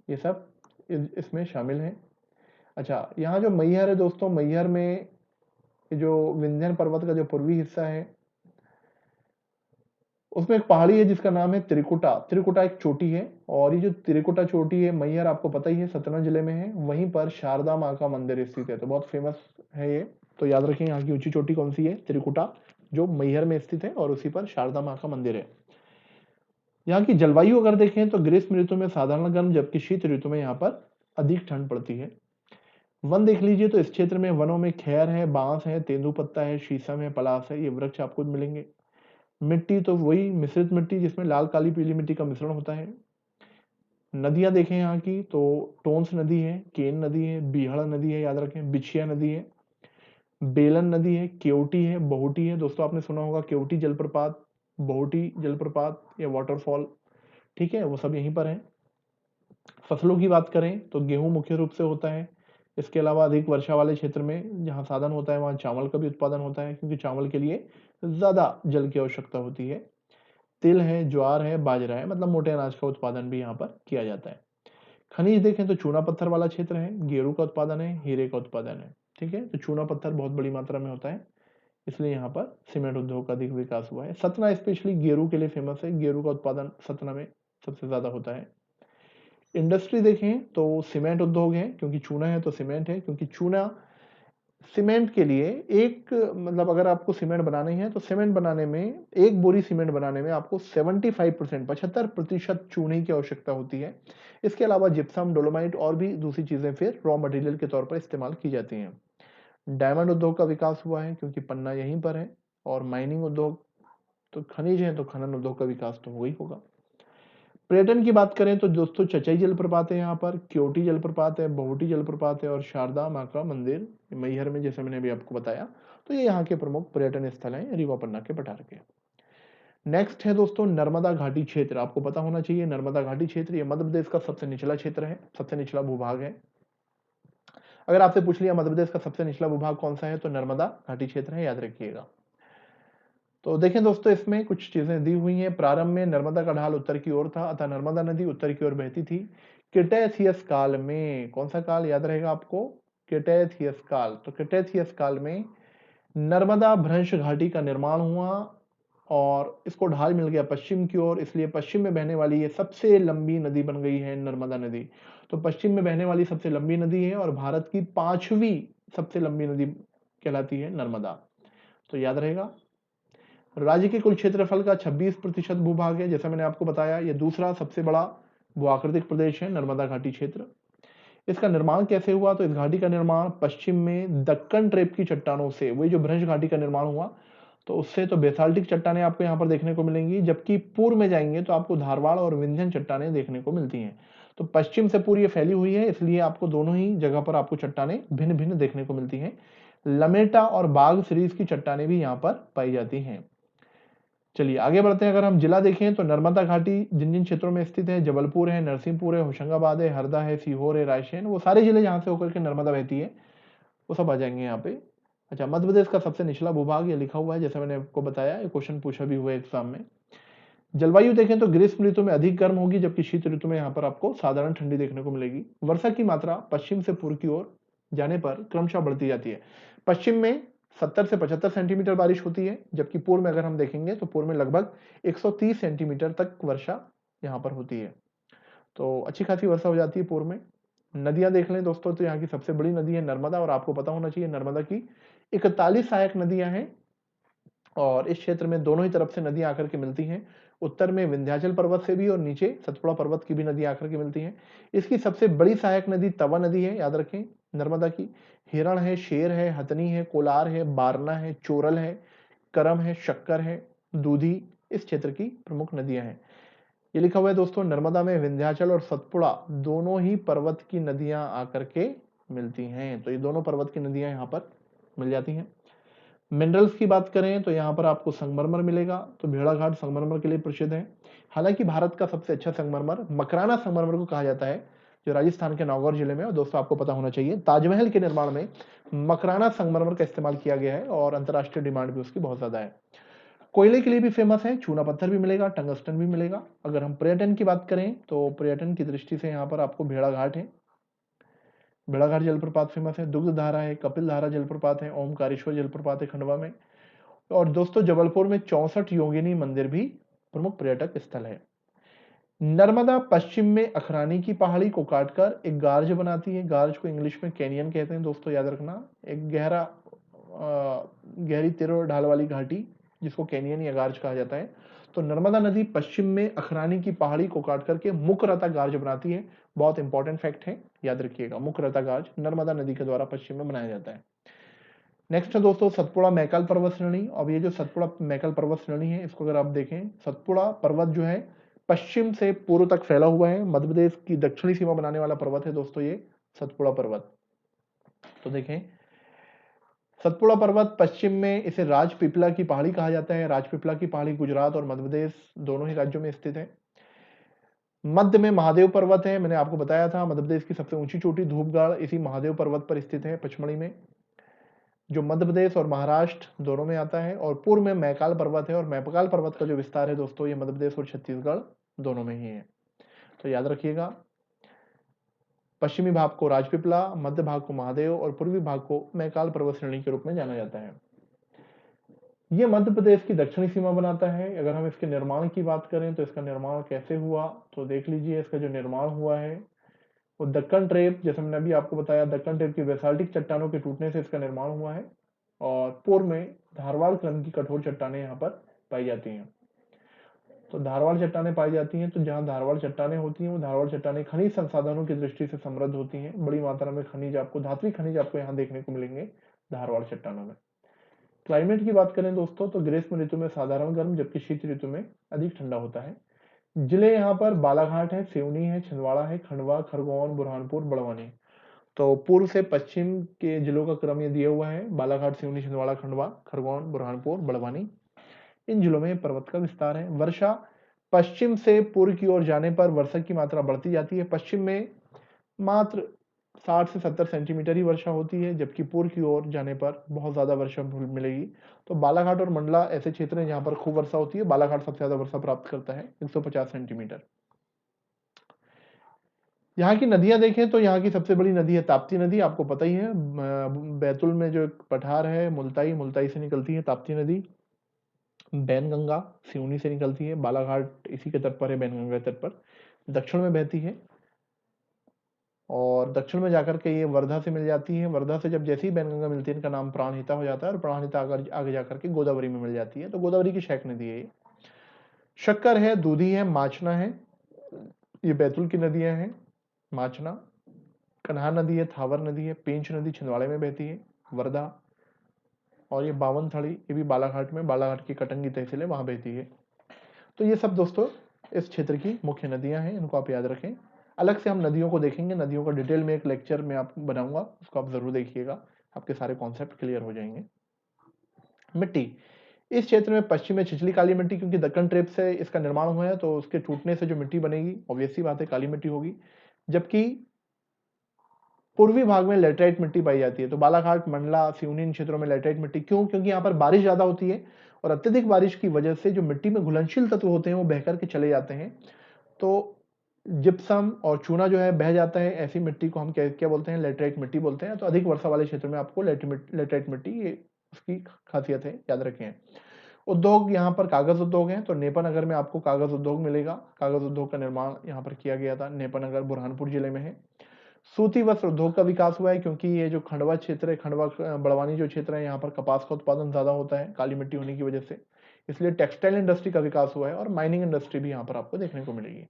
ये सब इसमें शामिल है। अच्छा, यहाँ जो मैहर है दोस्तों, मैहर में जो विंध्यन पर्वत का जो पूर्वी हिस्सा है उसमें एक पहाड़ी है जिसका नाम है त्रिकुटा। त्रिकुटा एक चोटी है, और ये जो त्रिकुटा चोटी है, मैहर आपको पता ही है सतना जिले में है, वहीं पर शारदा माँ का मंदिर स्थित है, तो बहुत फेमस है ये। तो याद रखें यहाँ की ऊंची चोटी कौन सी है, त्रिकुटा, जो मैहर में स्थित है, और उसी पर शारदा माँ का मंदिर है। यहाँ की जलवायु अगर देखें तो ग्रीष्म ऋतु में साधारण गर्म, जबकि शीत ऋतु में यहाँ पर अधिक ठंड पड़ती है। वन देख लीजिए तो इस क्षेत्र में वनों में खैर है, बांस है, तेंदुपत्ता है, शीशम है, पलास है, ये वृक्ष आपको मिलेंगे। मिट्टी तो वही मिश्रित मिट्टी जिसमें लाल, काली, पीली मिट्टी का मिश्रण होता है। नदियां देखें यहाँ की तो टोंस नदी है, केन नदी है, बीहड़ नदी है, याद रखें, बिछिया नदी है, बेलन नदी है, केवटी है, बहुटी है। दोस्तों आपने सुना होगा केवटी जलप्रपात, बहुटी जलप्रपात या वाटरफॉल, ठीक है, वो सब यहीं पर है। फसलों की बात करें तो गेहूं मुख्य रूप से होता है। इसके अलावा अधिक वर्षा वाले क्षेत्र में जहां साधन होता है वहां चावल का भी उत्पादन होता है, क्योंकि चावल के लिए ज्यादा जल की आवश्यकता होती है। तिल है, ज्वार है, बाजरा है, मतलब मोटे अनाज का उत्पादन भी यहाँ पर किया जाता है। खनिज देखें तो चूना पत्थर वाला क्षेत्र है, गेरू का उत्पादन है, हीरे का उत्पादन है। ठीक है, तो चूना पत्थर बहुत बड़ी मात्रा में होता है, इसलिए यहाँ पर सीमेंट उद्योग का अधिक विकास हुआ है। सतना स्पेशली गेरू के लिए फेमस है, गेरू का उत्पादन सतना में सबसे ज्यादा होता है। इंडस्ट्री देखें तो सीमेंट उद्योग है, क्योंकि चूना है तो सीमेंट है, क्योंकि चूना सीमेंट के लिए एक, मतलब अगर आपको सीमेंट बनानी है तो सीमेंट बनाने में, एक बोरी सीमेंट बनाने में आपको 75%, 75% चूने की आवश्यकता होती है। इसके अलावा जिप्सम, डोलोमाइट और भी दूसरी चीजें फिर रॉ मटेरियल के तौर पर इस्तेमाल की जाती हैं। डायमंड उद्योग का विकास हुआ है, क्योंकि पन्ना यहीं पर है। और माइनिंग उद्योग, तो खनिज है तो खनन उद्योग का विकास तो हो ही होगा। पर्यटन की बात करें तो दोस्तों चचई जलप्रपात है, यहाँ पर क्योटी जलप्रपात है, बहुटी जलप्रपात है, और शारदा माँ का मंदिर मैहर में, जैसे मैंने अभी आपको बताया। तो ये यहाँ के प्रमुख पर्यटन स्थल हैं रीवा पन्ना के पठार के। नेक्स्ट है दोस्तों नर्मदा घाटी क्षेत्र। आपको पता होना चाहिए नर्मदा घाटी क्षेत्र ये मध्य प्रदेश का सबसे निचला क्षेत्र है, सबसे निचला भूभाग है। अगर आपसे पूछ लिया मध्य प्रदेश का सबसे निचला भूभाग कौन सा है, तो नर्मदा घाटी क्षेत्र है, याद रखिएगा। तो देखें दोस्तों इसमें कुछ चीजें दी हुई हैं। प्रारंभ में नर्मदा का ढाल उत्तर की ओर था, अतः नर्मदा नदी उत्तर की ओर बहती थी। क्रिटेशियस काल में, कौन सा काल याद रहेगा आपको, क्रिटेशियस काल। तो क्रिटेशियस काल में नर्मदा भ्रंश घाटी का निर्माण हुआ और इसको ढाल मिल गया पश्चिम की ओर, इसलिए पश्चिम में बहने वाली ये सबसे लंबी नदी बन गई है नर्मदा नदी। तो पश्चिम में बहने वाली सबसे लंबी नदी है और भारत की 5वीं सबसे लंबी नदी कहलाती है नर्मदा। तो याद रहेगा। राज्य के कुल क्षेत्रफल का 26% भूभाग है, जैसा मैंने आपको बताया। ये दूसरा सबसे बड़ा भूआकृतिक प्रदेश है नर्मदा घाटी क्षेत्र। इसका निर्माण कैसे हुआ, तो इस घाटी का निर्माण पश्चिम में दक्कन ट्रेप की चट्टानों से, वही जो भ्रंश घाटी का निर्माण हुआ तो उससे, तो बेसाल्टिक चट्टानें आपको यहाँ पर देखने को मिलेंगी, जबकि पूर्व में जाएंगे तो आपको धारवाड़ और विंध्यन चट्टानें देखने को मिलती हैं। तो पश्चिम से पूरी ये फैली हुई है, इसलिए आपको दोनों ही जगह पर आपको चट्टानें भिन्न भिन्न देखने को मिलती हैं। लमेटा और बाघ सीरीज की चट्टानें भी यहाँ पर पाई जाती हैं। चलिए आगे बढ़ते हैं। अगर हम जिला देखें तो नर्मदा घाटी जिन जिन क्षेत्रों में स्थित है, जबलपुर है, नरसिंहपुर है, होशंगाबाद है, हरदा है, सीहोर है, रायसेन, वो सारे जिले जहां से होकर के नर्मदा बहती है वो सब आ जाएंगे यहाँ पे। अच्छा, मध्य प्रदेश का सबसे निचला भूभाग ये लिखा हुआ है, जैसे मैंने आपको बताया, ये क्वेश्चन पूछा भी हुआ है एग्जाम में। जलवायु देखें तो ग्रीष्म ऋतु में अधिक गर्म होगी, जबकि शीत ऋतु में यहाँ पर आपको साधारण ठंडी देखने को मिलेगी। वर्षा की मात्रा पश्चिम से पूर्व की ओर जाने पर क्रमशः बढ़ती जाती है। पश्चिम में 70 से 75 सेंटीमीटर बारिश होती है, जबकि पूर्व में अगर हम देखेंगे तो पूर्व में लगभग 130 सेंटीमीटर तक वर्षा यहाँ पर होती है। तो अच्छी खासी वर्षा हो जाती है पूर्व में। नदियां देख लें दोस्तों, तो यहाँ की सबसे बड़ी नदी है नर्मदा, और आपको पता होना चाहिए नर्मदा की 41 सहायक नदियां हैं और इस क्षेत्र में दोनों ही तरफ से नदियां आकर के मिलती हैं। उत्तर में विंध्याचल पर्वत से भी और नीचे सतपुड़ा पर्वत की भी नदियां आकर के मिलती हैं। इसकी सबसे बड़ी सहायक नदी तवा नदी है, याद रखें नर्मदा की। हिरण है, शेर है, हथनी है, कोलार है, बारना है, चोरल है, करम है, शक्कर है, दूधी इस क्षेत्र की प्रमुख नदियां हैं। ये लिखा हुआ है दोस्तों नर्मदा में विंध्याचल और सतपुड़ा दोनों ही पर्वत की नदियां आकर के मिलती हैं। तो ये दोनों पर्वत की नदियां यहाँ पर मिल जाती हैं। मिनरल्स की बात करें तो यहाँ पर आपको संगमरमर मिलेगा, तो भेड़ाघाट संगमरमर के लिए प्रसिद्ध है। हालांकि भारत का सबसे अच्छा संगमरमर मकराना संगमरमर को कहा जाता है, जो राजस्थान के नागौर जिले में। और दोस्तों आपको पता होना चाहिए ताजमहल के निर्माण में मकराना संगमरमर का इस्तेमाल किया गया है और अंतरराष्ट्रीय डिमांड भी उसकी बहुत ज्यादा है। कोयले के लिए भी फेमस है, चूना पत्थर भी मिलेगा, टंगस्टन भी मिलेगा। अगर हम पर्यटन की बात करें तो पर्यटन की दृष्टि से यहाँ पर आपको भेड़ाघाट है, भेड़ाघाट जलप्रपात फेमस है। दुग्ध धारा है, कपिल धारा जलप्रपात है, ओमकारेश्वर जलप्रपात है खंडवा में। और दोस्तों जबलपुर में 64 योगिनी मंदिर भी प्रमुख पर्यटक स्थल है। नर्मदा पश्चिम में अखरानी की पहाड़ी को काटकर एक गार्ज बनाती है, गार्ज को इंग्लिश में कैनियन कहते हैं दोस्तों, याद रखना। एक गहरी तीर और ढाल वाली घाटी जिसको कैनियन या गार्ज कहा जाता है। तो नर्मदा नदी पश्चिम में अखरानी की पहाड़ी को काट करके मुखरता गार्ज बनाती है। बहुत इंपॉर्टेंट फैक्ट है, याद रखिएगा, मुखरता गार्ज नर्मदा नदी के द्वारा पश्चिम में बनाया जाता है। नेक्स्ट है दोस्तों सतपुड़ा मैकाल पर्वत श्रेणी। अब ये जो सतपुड़ा मैकाल पर्वत श्रेणी है, इसको अगर आप देखें, सतपुड़ा पर्वत जो है पश्चिम से पूर्व तक फैला हुआ है, मध्य प्रदेश की दक्षिणी सीमा बनाने वाला पर्वत है दोस्तों ये सतपुड़ा पर्वत। तो देखें सतपुड़ा पर्वत पश्चिम में इसे राजपीपला की पहाड़ी कहा जाता है। राजपीपला की पहाड़ी गुजरात और मध्य प्रदेश दोनों ही राज्यों में स्थित है। मध्य में महादेव पर्वत है, मैंने आपको बताया था मध्य प्रदेश की सबसे ऊंची चोटी धूपगढ़ इसी महादेव पर्वत पर स्थित है पचमढ़ी में, जो मध्य प्रदेश और महाराष्ट्र दोनों में आता है। और पूर्व में मैकाल पर्वत है, और मैकाल पर्वत का जो विस्तार है दोस्तों ये मध्य प्रदेश और छत्तीसगढ़ दोनों में ही है, तो याद रखिएगा। पश्चिमी भाग को राजपीपला, मध्य भाग को महादेव और पूर्वी भाग को मैकाल पर्वत श्रेणी के रूप में जाना जाता है। ये मध्य प्रदेश की दक्षिणी सीमा बनाता है। अगर हम इसके निर्माण की बात करें तो इसका निर्माण कैसे हुआ, तो देख लीजिए इसका जो निर्माण हुआ है वो दक्कन ट्रेप, जैसे मैंने अभी आपको बताया, दक्कन ट्रेप की बेसाल्टिक चट्टानों के टूटने से इसका निर्माण हुआ है। और पूर्व में धारवाड़ क्रम की कठोर चट्टानें यहाँ पर पाई जाती हैं। तो धारवाड़ चट्टानें पाई जाती हैं, तो जहाँ धारवाड़ चट्टानें होती हैं वो धारवाड़ चट्टानें खनिज संसाधनों की दृष्टि से समृद्ध होती हैं। बड़ी मात्रा में खनिज आपको, धात्विक खनिज आपको यहाँ देखने को मिलेंगे धारवाड़ चट्टानों में। क्लाइमेट की बात करें दोस्तों तो ग्रीष्म ऋतु में साधारण गर्म, जबकि शीत ऋतु में अधिक ठंडा होता है। जिले यहाँ पर बालाघाट है, सिवनी है, छिंदवाड़ा है, खंडवा, खरगोन, बुरहानपुर, बड़वानी। तो पूर्व से पश्चिम के जिलों का क्रम ये दिया हुआ है, बालाघाट, सिवनी, छिंदवाड़ा, खंडवा, खरगोन, बुरहानपुर, बड़वानी, इन जिलों में पर्वत का विस्तार है। वर्षा पश्चिम से पूर्व की ओर जाने पर वर्षा की मात्रा बढ़ती जाती है। पश्चिम में मात्र 60 से 70 सेंटीमीटर ही वर्षा होती है, जबकि पूर्व की ओर जाने पर बहुत ज्यादा वर्षा मिलेगी। तो बालाघाट और मंडला ऐसे क्षेत्र हैं जहां पर खूब वर्षा होती है। बालाघाट सबसे ज्यादा वर्षा प्राप्त करता है 150 सेंटीमीटर। यहाँ की नदियां देखें तो यहाँ की सबसे बड़ी नदी है ताप्ती नदी, आपको पता ही है। बैतुल में जो एक पठार है मुल्ताई, मुल्ताई से निकलती है ताप्ती नदी। बैनगंगा सिवनी से निकलती है, बालाघाट इसी के तट पर है, बैनगंगा तट पर दक्षिण में बहती है। और दक्षिण में जाकर के ये वर्धा से मिल जाती है। वर्धा से जब जैसे ही बैनगंगा मिलती है इनका नाम प्राणहिता हो जाता है, और प्राणहिता आगे जाकर के गोदावरी में मिल जाती है। तो गोदावरी की सहायक नदी है ये। शक्कर है, दूधी है, माचना है, ये बैतुल की नदियां हैं। माचना, कन्हार नदी है, थावर नदी है, पेंच नदी छिंदवाड़े में बहती है, वर्धा। और ये बावन थड़ी, ये भी बालाघाट में, बालाघाट की कटंगी तहसील है वहां बहती है। तो ये सब दोस्तों इस क्षेत्र की मुख्य नदियां हैं, इनको आप याद रखें। अलग से हम नदियों को देखेंगे, नदियों का डिटेल में एक लेक्चर में आपको बनाऊंगा, उसको आप जरूर देखिएगा, आपके सारे कॉन्सेप्ट क्लियर हो जाएंगे। मिट्टी, इस क्षेत्र में पश्चिम में छिछली काली मिट्टी, क्योंकि दक्कन ट्रेप से इसका निर्माण हुआ है तो उसके टूटने से जो मिट्टी बनेगी ऑब्वियस सी बात है काली मिट्टी होगी। जबकि पूर्वी भाग में लेटराइट मिट्टी पाई जाती है। तो बालाघाट, मंडला, सिवनी इन क्षेत्रों में लेटराइट मिट्टी, क्यों? क्योंकि यहाँ पर बारिश ज्यादा होती है, और अत्यधिक बारिश की वजह से जो मिट्टी में घुलनशील तत्व होते हैं वो बहकर के चले जाते हैं। तो जिप्सम और चूना जो है बह जाता है, ऐसी मिट्टी को हम क्या बोलते हैं? लेटराइट मिट्टी बोलते हैं। तो अधिक वर्षा वाले क्षेत्र में आपको लेटराइट मिट्टी, ये उसकी खासियत है, याद रखें। उद्योग, यहाँ पर कागज उद्योग है, तो नेपानगर में आपको कागज उद्योग मिलेगा। कागज उद्योग का निर्माण यहाँ पर किया गया था, नेपानगर बुरहानपुर जिले में है। सूती वस्त्र उद्योग का विकास हुआ है, क्योंकि ये जो खंडवा क्षेत्र है, खंडवा बड़वानी जो क्षेत्र है, यहाँ पर कपास का उत्पादन ज्यादा होता है काली मिट्टी होने की वजह से, इसलिए टेक्सटाइल इंडस्ट्री का विकास हुआ है, और माइनिंग इंडस्ट्री भी यहाँ पर आपको देखने को मिलेगी।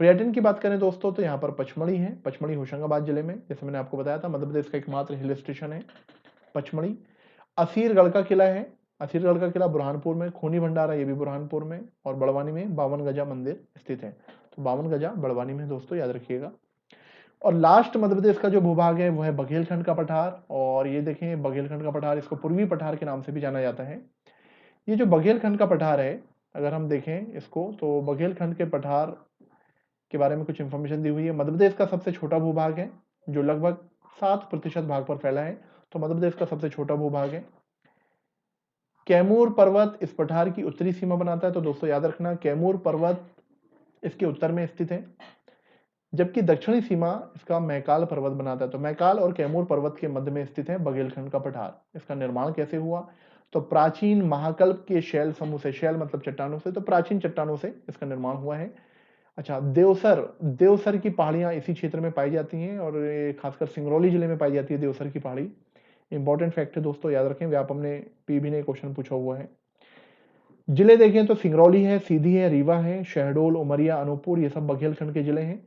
पर्यटन की बात करें दोस्तों तो यहाँ पर पचमढ़ी है, पचमढ़ी होशंगाबाद जिले में, जैसे मैंने आपको बताया था मध्य प्रदेश का एकमात्र हिल स्टेशन है पचमढ़ी। असीरगढ़ का किला है, असीरगढ़ का किला बुरहानपुर में। खूनी भंडारा, ये भी बुरहानपुर में। और बड़वानी में 52 गजा मंदिर स्थित है, तो 52 गजा बड़वानी में दोस्तों, याद रखिएगा। और लास्ट मध्य प्रदेश का जो भूभाग है वो है बघेलखंड का पठार। और ये देखें बघेलखंड का पठार, इसको पूर्वी पठार के नाम से भी जाना जाता है। ये जो बघेलखंड का पठार है, अगर हम देखें इसको, तो बघेलखंड के पठार के बारे में कुछ इंफॉर्मेशन दी हुई है। मध्य प्रदेश का सबसे छोटा भूभाग है, जो लगभग 7% भाग पर फैला है, तो मध्य प्रदेश का सबसे छोटा भूभाग है। कैमूर पर्वत इस पठार की उत्तरी सीमा बनाता है, तो दोस्तों याद रखना कैमूर पर्वत इसके उत्तर में स्थित है, जबकि दक्षिणी सीमा इसका मैकाल पर्वत बनाता है। तो मैकाल और कैमूर पर्वत के मध्य में स्थित है बघेलखंड का पठार। इसका निर्माण कैसे हुआ? तो प्राचीन महाकल्प के शैल समूह से, शैल मतलब चट्टानों से, तो प्राचीन चट्टानों से इसका निर्माण हुआ है। अच्छा, देवसर, देवसर की पहाड़ियां इसी क्षेत्र में पाई जाती हैं, और खासकर सिंगरौली जिले में पाई जाती है देवसर की पहाड़ी। इंपॉर्टेंट फैक्ट है दोस्तों, याद रखें, व्यापम ने पीबी ने क्वेश्चन पूछा हुआ है। जिले देखें तो सिंगरौली है, सीधी है, रीवा है, शहडोल, उमरिया, अनूपपुर, ये सब बघेलखंड के जिले हैं।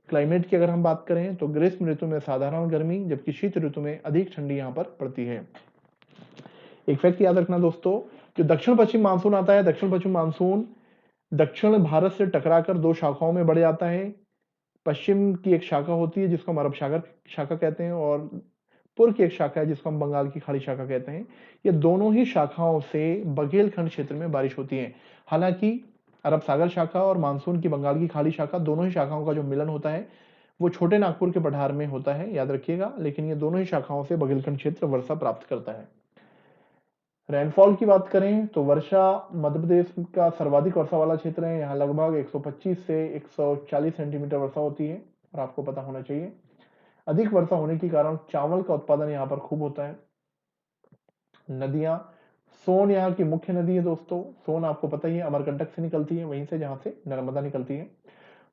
क्लाइमेट की अगर हम बात करें तो ग्रीष्म ऋतु में साधारण गर्मी, जबकि शीत ऋतु में अधिक ठंडी यहाँ पर पड़ती है। एक फैक्ट याद रखना दोस्तों, जो दक्षिण पश्चिम मानसून आता है, दक्षिण पश्चिम मानसून दक्षिण भारत से टकराकर दो शाखाओं में बढ़ जाता है। पश्चिम की एक शाखा होती है जिसको हम अरब सागर शाखा कहते हैं, और पूर्व की एक शाखा है जिसको हम बंगाल की खाड़ी शाखा कहते हैं। ये दोनों ही शाखाओं से बघेलखंड क्षेत्र में बारिश होती है। हालांकि अरब सागर शाखा और मानसून की बंगाल की खाड़ी शाखा, दोनों ही शाखाओं का जो मिलन होता है वो छोटे नागपुर के पठार में होता है, याद रखिएगा। लेकिन ये दोनों ही शाखाओं से बघेलखंड क्षेत्र वर्षा प्राप्त करता है। रेनफॉल की बात करें तो वर्षा मध्य प्रदेश का सर्वाधिक वर्षा वाला क्षेत्र है। यहाँ लगभग 125 से 140 सेंटीमीटर वर्षा होती है, और आपको पता होना चाहिए। अधिक वर्षा होने के कारण चावल का उत्पादन यहाँ पर खूब होता है। नदियां, सोन यहाँ की मुख्य नदी है दोस्तों। सोन आपको पता ही है अमरकंटक से निकलती है, वहीं से जहां से नर्मदा निकलती है।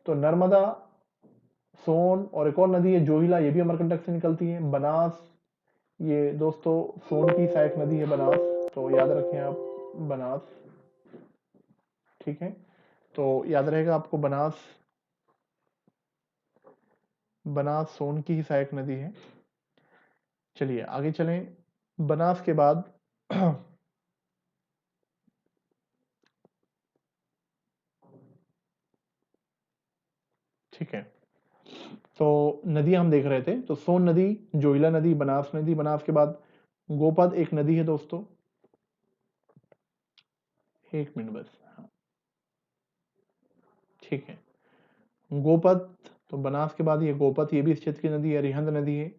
तो नर्मदा, सोन, और एक और नदी है जोहिला, ये भी अमरकंटक से निकलती है। बनास, ये दोस्तों सोन की सहायक नदी है बनास, तो याद रखें आप बनास, ठीक है। तो याद रहेगा आपको बनास, बनास सोन की ही सहायक नदी है। चलिए आगे चलें। बनास के बाद ठीक है, तो नदियां हम देख रहे थे, तो सोन नदी, जोइला नदी, बनास नदी, बनास के बाद गोपद एक नदी है दोस्तों। एक मिनट बस, हाँ, ठीक है। गोपद, तो बनास के बाद ये गोपद, ये भी इस क्षेत्र की नदी है। अरिहंद नदी है,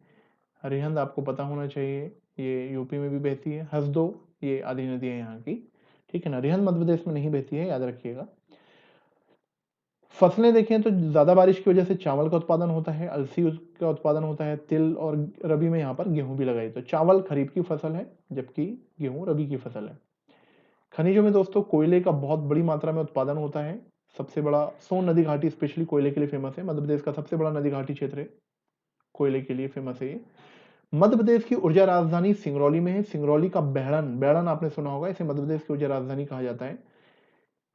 अरिहंद आपको पता होना चाहिए, ये यूपी में भी बहती है। हसदो, ये आदि नदी है यहाँ की, ठीक है ना। अरिहंद मध्य प्रदेश में नहीं बहती है, याद रखिएगा। फसलें देखें तो ज्यादा बारिश की वजह से चावल का उत्पादन होता है, अलसी का उत्पादन होता है, तिल, और रबी में यहाँ पर गेहूं भी लगाई। तो चावल खरीफ की फसल है, जबकि गेहूं रबी की फसल है। खनिजों में दोस्तों कोयले का बहुत बड़ी मात्रा में उत्पादन होता है। सबसे बड़ा सोन नदी घाटी स्पेशली कोयले के लिए फेमस है, मध्य प्रदेश का सबसे बड़ा नदी घाटी क्षेत्र है, कोयले के लिए फेमस है ये। मध्य प्रदेश की ऊर्जा राजधानी सिंगरौली में है। सिंगरौली का बेहड़न, बेहड़न आपने सुना होगा, इसे मध्य प्रदेश की ऊर्जा राजधानी कहा जाता है।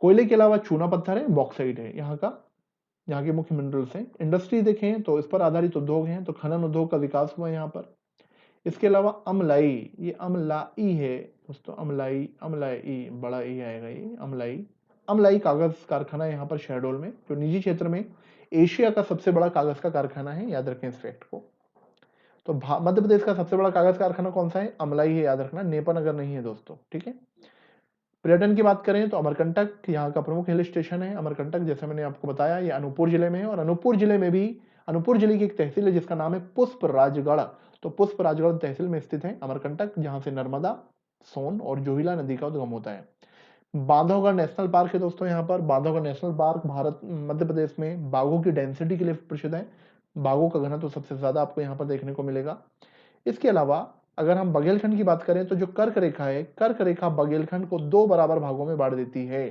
कोयले के अलावा चूना पत्थर है, बॉक्साइट है यहाँ का, यहाँ के मुख्य मिनरल्स हैं। इंडस्ट्री देखें तो इस पर आधारित उद्योग हैं, तो खनन उद्योग का विकास हुआ है यहाँ पर। इसके अलावा अमलाई, ये अमलाई है दोस्तों, अमलाई, अमलाई, बड़ा ई आएगा ये, अमलाई। अमलाई कागज कारखाना यहाँ पर शहडोल में, जो निजी क्षेत्र में एशिया का सबसे बड़ा कागज का कारखाना है, याद रखें इस फैक्ट को। तो मध्य प्रदेश का सबसे बड़ा कागज कारखाना कौन सा है? अमलाई है, याद रखना, नेपानगर नहीं है दोस्तों, ठीक है। पर्यटन की बात करें तो अमरकंटक यहाँ का प्रमुख हिल स्टेशन है। अमरकंटक, जैसे मैंने आपको बताया, ये अनूपपुर जिले में है, और अनूपपुर जिले में भी, अनूपपुर जिले की एक तहसील है जिसका नाम है पुष्प राजगढ़। तो पुष्प राजगढ़ तहसील में स्थित है अमरकंटक, जहां से नर्मदा, सोन और जोहिला नदी का उद्गम होता है। बांधवगढ़ नेशनल पार्क है दोस्तों, यहाँ पर बांधवगढ़ नेशनल पार्क भारत मध्य प्रदेश में बाघों की डेंसिटी के लिए प्रसिद्ध है। बाघों का घनत्व तो सबसे ज्यादा आपको यहाँ पर देखने को मिलेगा। इसके अलावा अगर हम बघेलखंड की बात करें तो जो कर्क रेखा है, कर्क रेखा बघेलखंड को दो बराबर भागों में बांट देती है।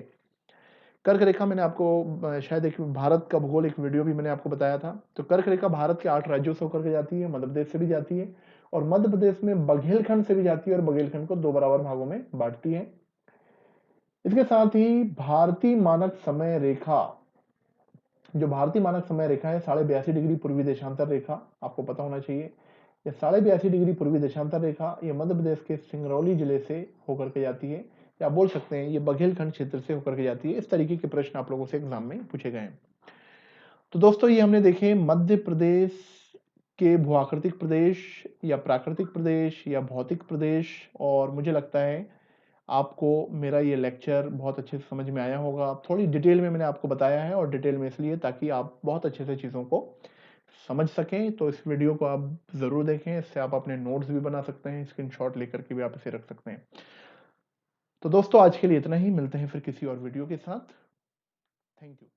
कर्क रेखा मैंने आपको शायद एक भारत का भूगोल एक वीडियो भी मैंने आपको बताया था। तो कर्क रेखा भारत के 8 राज्यों से होकर के जाती है, मध्य प्रदेश से भी जाती है, और मध्य प्रदेश में बघेलखंड से भी जाती है, और बघेलखंड को दो बराबर भागों में बांटती है। इसके साथ ही भारतीय मानक समय रेखा, जो भारतीय मानक समय रेखा है, 82.5 डिग्री पूर्वी देशांतर रेखा, आपको पता होना चाहिए। ये 82.5 डिग्री पूर्वी देशांतर रेखा ये मध्य प्रदेश के सिंगरौली जिले से होकर के जाती है, या बोल सकते हैं ये बघेलखंड क्षेत्र से होकर के जाती है। इस तरीके के प्रश्न आप लोगों से एग्जाम में पूछे गए हैं। तो दोस्तों ये हमने देखे मध्य प्रदेश के भूआकृतिक प्रदेश, या प्राकृतिक प्रदेश, या भौतिक प्रदेश। और मुझे लगता है आपको मेरा ये लेक्चर बहुत अच्छे से समझ में आया होगा। थोड़ी डिटेल में मैंने आपको बताया है, और डिटेल में इसलिए ताकि आप बहुत अच्छे से चीज़ों को समझ सकें। तो इस वीडियो को आप ज़रूर देखें, इससे आप अपने नोट्स भी बना सकते हैं, स्क्रीनशॉट लेकर के भी आप इसे रख सकते हैं। तो दोस्तों आज के लिए इतना ही, मिलते हैं फिर किसी और वीडियो के साथ। Thank you.